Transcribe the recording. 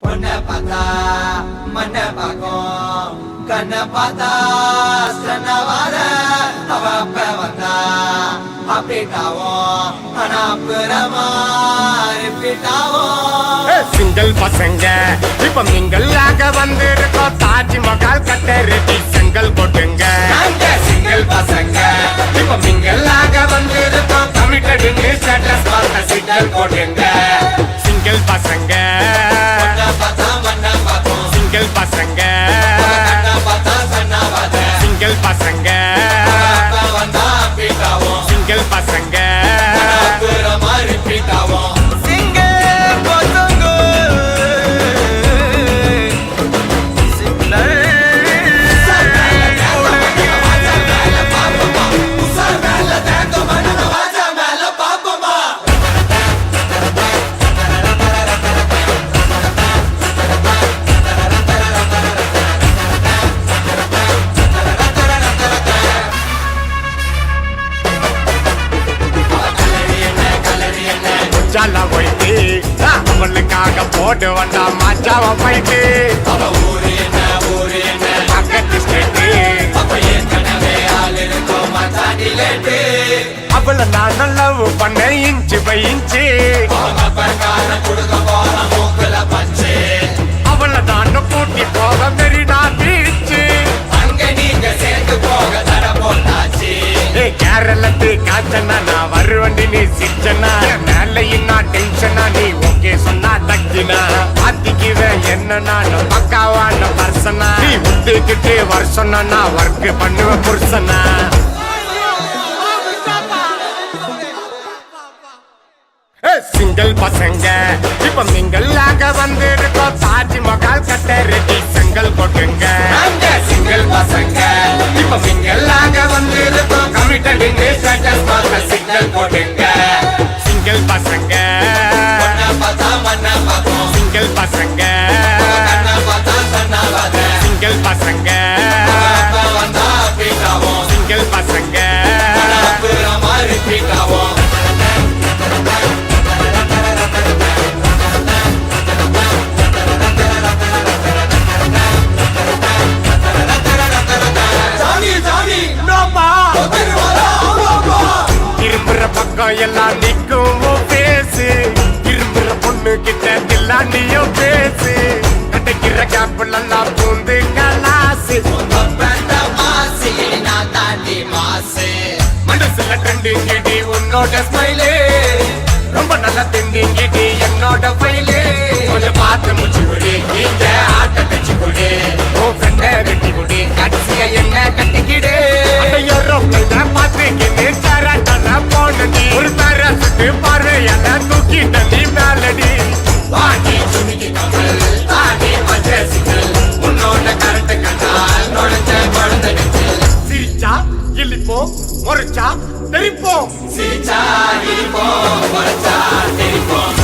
பொண்ணை பார்த்தா மண்ணை பார்க்கும் கண்ணை பார்த்தா சன்னவார அவ அப்ப வந்தா அப்படிட்டாவும் ஆனா அப்புறமா ரிப்பீட்டாவும் சிங்கிள் பசங்க இப்ப மிங்கல் ஆக வந்திருக்கோம் தாஜ்மஹால் கட்ட ரெடி செங்கல் போட்டுங்க சிங்கிள் பசங்க இப்ப மிங்கல் ஆக வந்திருக்கோம் கமிட்டட் ஸ்டேட்டஸ் பார்த்த சிங்கிள் போட்டுங்க சிங்கிள் பசங்க சிங்கிள் பசங்க சிங்கிள் பசங்க சிங்கிள் பசங்க ஜாலா போயிட்டு அவளுக்காக போட்டு வந்தா மச்சாவ போயிட்டு பக்கத்து ஸ்டேட்டு அவளை நான் லவ் பண்ண இன்ச்சு பை இன்ச்சு அவளை நான் கூட்டி போக மெரினா பீச்சு கேரளத்து காச்சனா நான் வருவண்டி நீ சிச்சனா மேலையும் நான் டென்ஷனா நீ ஓகே சொன்னா தக்கினா பாத்திக்குவேன் என்ன நான் பக்காவான பர்சனா நீ விட்டுக்கிட்டு வருஷம்னா நான் ஒர்க் பண்ணுவேன் புருஷனா சிங்கிள் பசங்க இப்ப மிங்கல் ஆக வந்திருக்கோம் தாஜ்மஹால் கட்ட ரெடி செங்கல் போட்டுங்க சிங்கிள் பசங்க இப்ப மிங்கல் ஆக வந்திருக்கோம் கமிட்டட் ஸ்டேட்டஸ் பார்த்த சிங்கிள் போட்டுங்க சிங்கிள் பசங்க சிங்கிள் பசங்க சிங்கிள் பசங்க சிங்கிள் பசங்க இரும்புற பக்கம் எல்லாம் நிக்கும் பேசு இரும்புற பொண்ணு கிட்ட எல்லாம் நீயும் பேசு கிடைக்கிற கேப்பிள் எல்லாம் பூந்து கலாசு மனசுல ட்ரெண்டிங் கிடி உன்னோட ஸ்மைலே ரொம்ப நல்லா திண்டிங் கிடி என்னோட ஃபைலே கொஞ்சம் பார்த்து முச்சு குடி இந்த ஆட்ட தச்சு குடி உன் ஃப்ரெண்ட வெட்டி குடி கடைசியா என்ன கட்டிக்கிடு பார்த்துக்கிட்டு சரட்டன போனடி ஒரு தரத்துக்கு பார்வையால தூக்கிட்ட நீ மேலடி வாங்கி சுமிக்கி கமல் தாடி மஜசிக்கல் உன்னோட கரண்ட் கண்டால் நுழைஞ்ச குழந்தை சிரிச்சா இழிப்போம் முறைச்சா தெரிப்போம் சிரிச்சா இழிப்போம் முறைச்சா தெரிப்போம்